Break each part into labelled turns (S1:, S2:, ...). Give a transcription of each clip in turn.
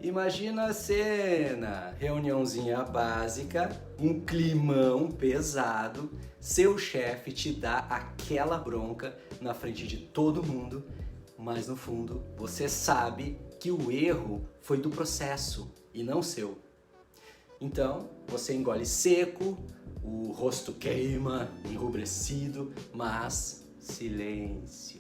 S1: Imagina a cena, reuniãozinha básica, um climão pesado, seu chefe te dá aquela bronca na frente de todo mundo, mas no fundo você sabe que o erro foi do processo e não seu. Então você engole seco, o rosto queima, enrubrecido, mas silêncio.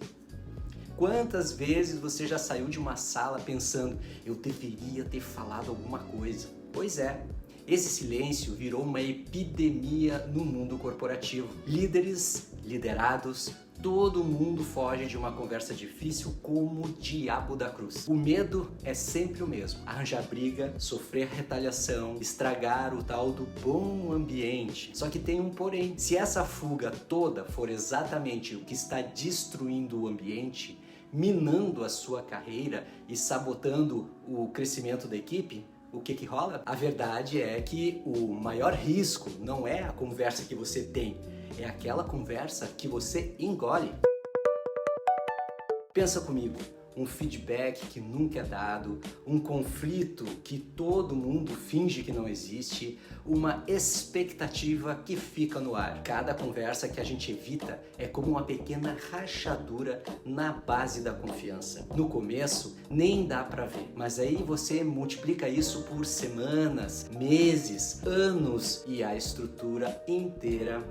S1: Quantas vezes você já saiu de uma sala pensando, eu deveria ter falado alguma coisa? Pois é, esse silêncio virou uma epidemia no mundo corporativo. Líderes, liderados, todo mundo foge de uma conversa difícil como o diabo da cruz. O medo é sempre o mesmo: arranjar briga, sofrer retaliação, estragar o tal do bom ambiente. Só que tem um porém: se essa fuga toda for exatamente o que está destruindo o ambiente, minando a sua carreira e sabotando o crescimento da equipe, o que rola? A verdade é que o maior risco não é a conversa que você tem, é aquela conversa que você engole. Pensa comigo, um feedback que nunca é dado, um conflito que todo mundo finge que não existe, uma expectativa que fica no ar. Cada conversa que a gente evita é como uma pequena rachadura na base da confiança. No começo nem dá pra ver, mas aí você multiplica isso por semanas, meses, anos e a estrutura inteira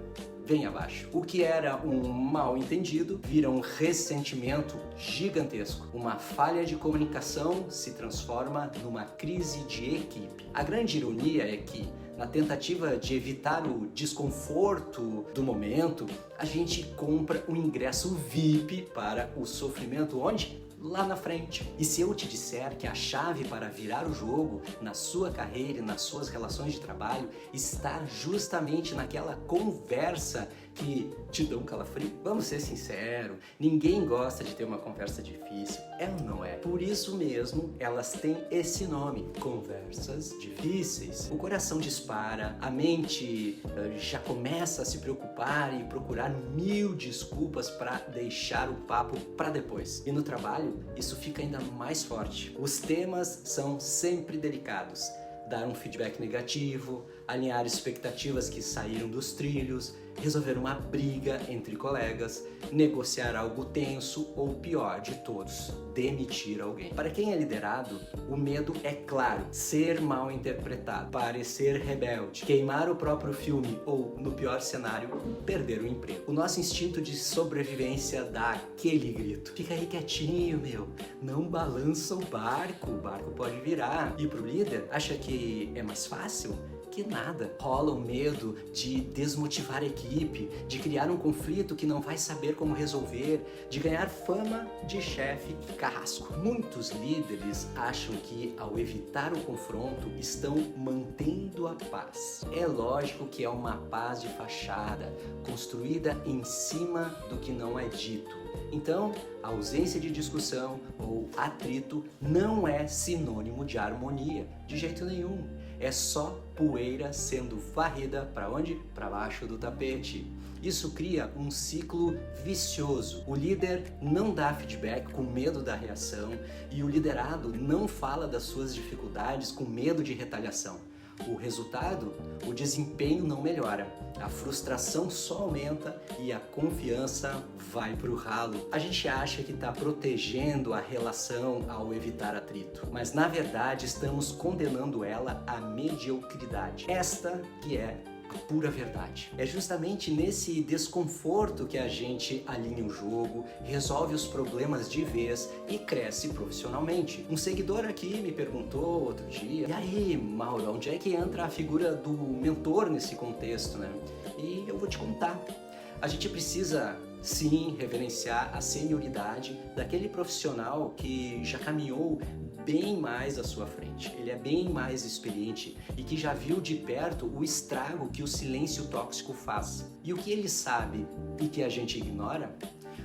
S1: vem abaixo. O que era um mal entendido vira um ressentimento gigantesco. Uma falha de comunicação se transforma numa crise de equipe. A grande ironia é que, na tentativa de evitar o desconforto do momento, a gente compra um ingresso VIP para o sofrimento onde? Lá na frente. E se eu te disser que a chave para virar o jogo na sua carreira e nas suas relações de trabalho está justamente naquela conversa que te dá um calafrio? Vamos ser sinceros, ninguém gosta de ter uma conversa difícil, é ou não é? Por isso mesmo, elas têm esse nome, conversas difíceis. O coração dispara, a mente já começa a se preocupar e procurar mil desculpas para deixar o papo para depois. E no trabalho, isso fica ainda mais forte. Os temas são sempre delicados. Dar um feedback negativo, alinhar expectativas que saíram dos trilhos, resolver uma briga entre colegas, negociar algo tenso ou, pior de todos, demitir alguém. Para quem é liderado, o medo é claro: ser mal interpretado, parecer rebelde, queimar o próprio filme ou, no pior cenário, perder o emprego. O nosso instinto de sobrevivência dá aquele grito: fica aí quietinho, meu, não balança o barco pode virar. E pro líder, acha que é mais fácil? Que nada. Rola o medo de desmotivar a equipe, de criar um conflito que não vai saber como resolver, de ganhar fama de chefe carrasco. Muitos líderes acham que, ao evitar o confronto, estão mantendo a paz. É lógico que é uma paz de fachada, construída em cima do que não é dito. Então, a ausência de discussão ou atrito não é sinônimo de harmonia, de jeito nenhum. É só poeira sendo varrida para onde? Para baixo do tapete. Isso cria um ciclo vicioso. O líder não dá feedback com medo da reação e o liderado não fala das suas dificuldades com medo de retaliação. O resultado? O desempenho não melhora, a frustração só aumenta e a confiança vai pro ralo. A gente acha que está protegendo a relação ao evitar atrito, mas na verdade estamos condenando ela à mediocridade. Esta que é a pura verdade. É justamente nesse desconforto que a gente alinha o jogo, resolve os problemas de vez e cresce profissionalmente. Um seguidor aqui me perguntou outro dia: e aí, Mauro, onde é que entra a figura do mentor nesse contexto, né? E eu vou te contar. A gente precisa sim reverenciar a senioridade daquele profissional que já caminhou bem mais à sua frente. Ele é bem mais experiente e que já viu de perto o estrago que o silêncio tóxico faz. E o que ele sabe e que a gente ignora?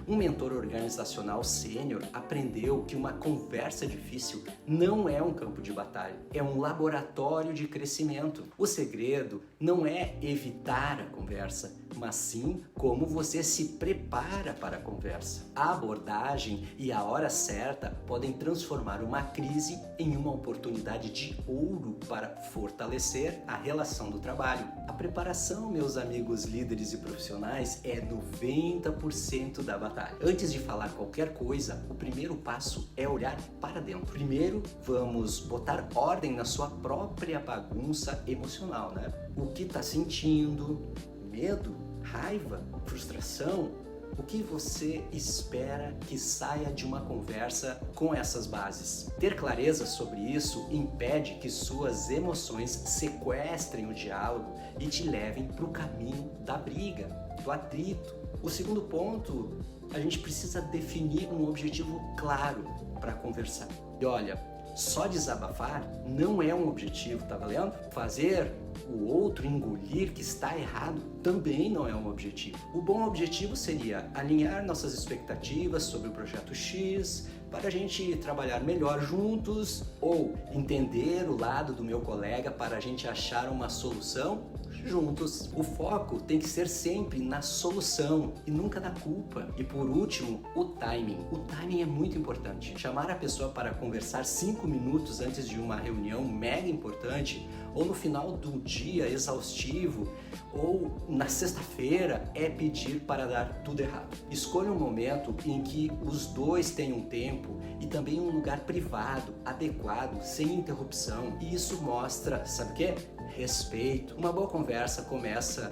S1: Um mentor organizacional sênior aprendeu que uma conversa difícil não é um campo de batalha, é um laboratório de crescimento. O segredo não é evitar a conversa, mas sim como você se prepara para a conversa. A abordagem e a hora certa podem transformar uma crise em uma oportunidade de ouro para fortalecer a relação do trabalho. A preparação, meus amigos líderes e profissionais, é 90% da batalha. Antes de falar qualquer coisa, o primeiro passo é olhar para dentro. Primeiro, vamos botar ordem na sua própria bagunça emocional, né? O que está sentindo? Medo? Raiva? Frustração? O que você espera que saia de uma conversa com essas bases? Ter clareza sobre isso impede que suas emoções sequestrem o diálogo e te levem para o caminho da briga, do atrito. O segundo ponto, a gente precisa definir um objetivo claro para conversar. E olha, só desabafar não é um objetivo, tá valendo? Fazer o outro engolir que está errado também não é um objetivo. O bom objetivo seria alinhar nossas expectativas sobre o projeto X para a gente trabalhar melhor juntos, ou entender o lado do meu colega para a gente achar uma solução juntos. O foco tem que ser sempre na solução e nunca na culpa. E por último, o timing. O timing é muito importante. Chamar a pessoa para conversar 5 minutos antes de uma reunião mega importante, ou no final do dia exaustivo, ou na sexta-feira, é pedir para dar tudo errado. Escolha um momento em que os dois tenham tempo e também um lugar privado, adequado, sem interrupção. E isso mostra, sabe o quê? Respeito. Uma boa conversa começa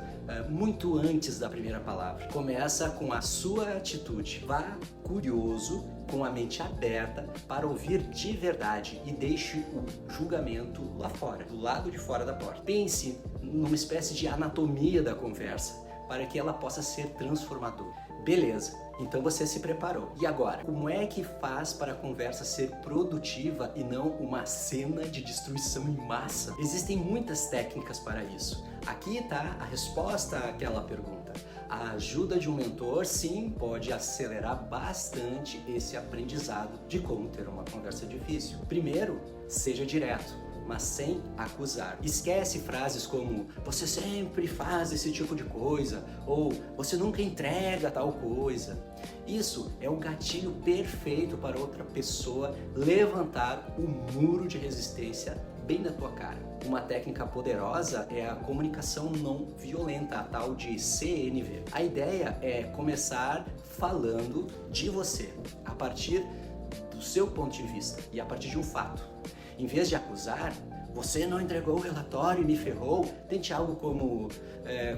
S1: muito antes da primeira palavra. Começa com a sua atitude. Vá curioso, com a mente aberta para ouvir de verdade e deixe o julgamento lá fora, do lado de fora da porta. Pense numa espécie de anatomia da conversa para que ela possa ser transformadora. Beleza, então você se preparou. E agora, como é que faz para a conversa ser produtiva e não uma cena de destruição em massa? Existem muitas técnicas para isso. Aqui está a resposta àquela pergunta. A ajuda de um mentor, sim, pode acelerar bastante esse aprendizado de como ter uma conversa difícil. Primeiro, seja direto, mas sem acusar. Esquece frases como "você sempre faz esse tipo de coisa" ou "você nunca entrega tal coisa". Isso é o gatilho perfeito para outra pessoa levantar o muro de resistência bem na tua cara. Uma técnica poderosa é a comunicação não violenta, a tal de CNV. A ideia é começar falando de você, a partir do seu ponto de vista e a partir de um fato. Em vez de acusar, "você não entregou o relatório e me ferrou", tente algo como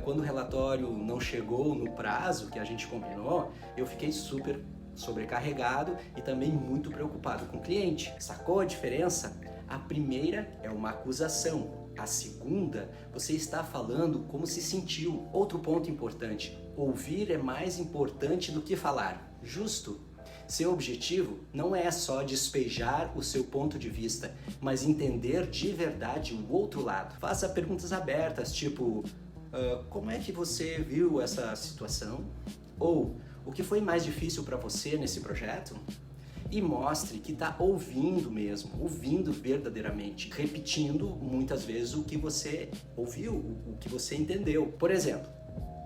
S1: "quando o relatório não chegou no prazo que a gente combinou, eu fiquei super sobrecarregado e também muito preocupado com o cliente". Sacou a diferença? A primeira é uma acusação. A segunda, você está falando como se sentiu. Outro ponto importante, ouvir é mais importante do que falar. Justo? Seu objetivo não é só despejar o seu ponto de vista, mas entender de verdade o outro lado. Faça perguntas abertas, tipo como é que você viu essa situação? Ou o que foi mais difícil para você nesse projeto? E mostre que está ouvindo mesmo, ouvindo verdadeiramente, repetindo muitas vezes o que você ouviu, o que você entendeu. Por exemplo,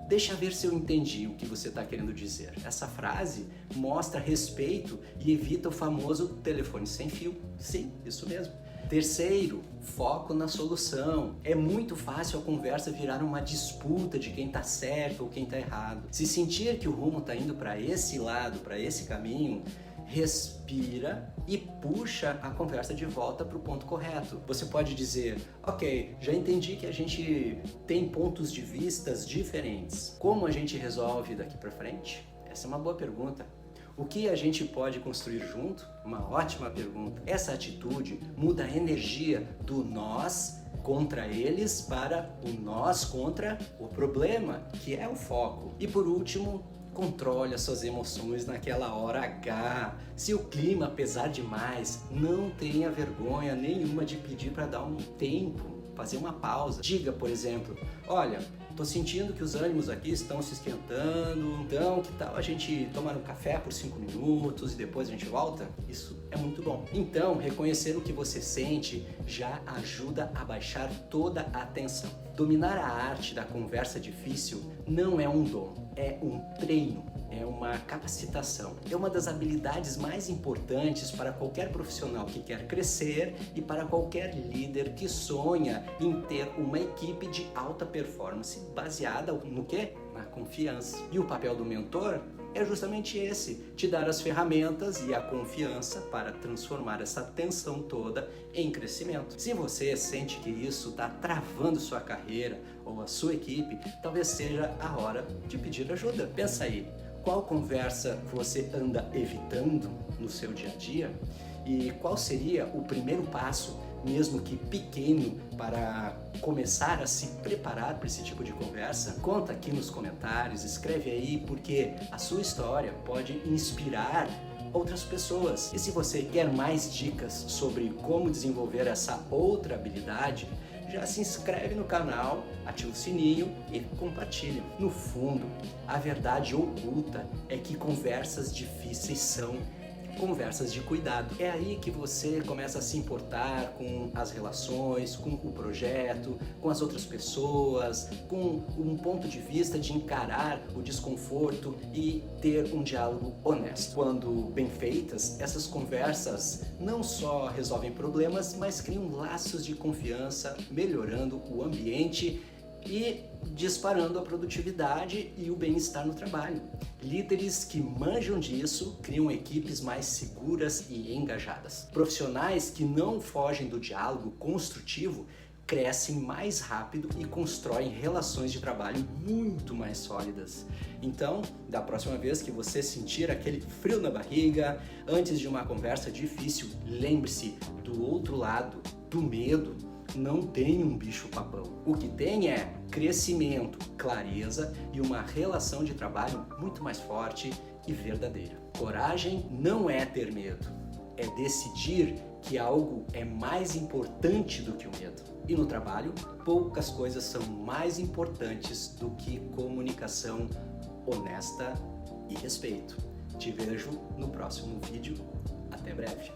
S1: "deixa ver se eu entendi o que você está querendo dizer". Essa frase mostra respeito e evita o famoso telefone sem fio. Sim, isso mesmo. Terceiro, foco na solução. É muito fácil a conversa virar uma disputa de quem está certo ou quem está errado. Se sentir que o rumo está indo para esse lado, para esse caminho, respira e puxa a conversa de volta para o ponto correto. Você pode dizer: "Ok, já entendi que a gente tem pontos de vistas diferentes. Como a gente resolve daqui para frente?". Essa é uma boa pergunta. O que a gente pode construir junto? Uma ótima pergunta. Essa atitude muda a energia do nós contra eles para o nós contra o problema, que é o foco. E por último, controle as suas emoções naquela hora H. Se o clima pesar demais, não tenha vergonha nenhuma de pedir para dar um tempo, fazer uma pausa. Diga, por exemplo: "Olha, tô sentindo que os ânimos aqui estão se esquentando, então que tal a gente tomar um café por 5 minutos e depois a gente volta? Isso é muito bom. Então, reconhecer o que você sente já ajuda a baixar toda a tensão. Dominar a arte da conversa difícil não é um dom, é um treino. É uma capacitação. É uma das habilidades mais importantes para qualquer profissional que quer crescer e para qualquer líder que sonha em ter uma equipe de alta performance baseada no quê? Na confiança. E o papel do mentor é justamente esse, te dar as ferramentas e a confiança para transformar essa tensão toda em crescimento. Se você sente que isso está travando sua carreira ou a sua equipe, talvez seja a hora de pedir ajuda. Pensa aí. Qual conversa você anda evitando no seu dia a dia? E qual seria o primeiro passo, mesmo que pequeno, para começar a se preparar para esse tipo de conversa? Conta aqui nos comentários, escreve aí, porque a sua história pode inspirar outras pessoas. E se você quer mais dicas sobre como desenvolver essa outra habilidade, já se inscreve no canal, ativa o sininho e compartilha. No fundo, a verdade oculta é que conversas difíceis são conversas de cuidado. É aí que você começa a se importar com as relações, com o projeto, com as outras pessoas, com um ponto de vista de encarar o desconforto e ter um diálogo honesto. Quando bem feitas, essas conversas não só resolvem problemas, mas criam laços de confiança, melhorando o ambiente e disparando a produtividade e o bem-estar no trabalho. Líderes que manjam disso criam equipes mais seguras e engajadas. Profissionais que não fogem do diálogo construtivo crescem mais rápido e constroem relações de trabalho muito mais sólidas. Então, da próxima vez que você sentir aquele frio na barriga, antes de uma conversa difícil, lembre-se, do outro lado do medo, não tem um bicho-papão. O que tem é crescimento, clareza e uma relação de trabalho muito mais forte e verdadeira. Coragem não é ter medo, é decidir que algo é mais importante do que o medo. E no trabalho, poucas coisas são mais importantes do que comunicação honesta e respeito. Te vejo no próximo vídeo. Até breve.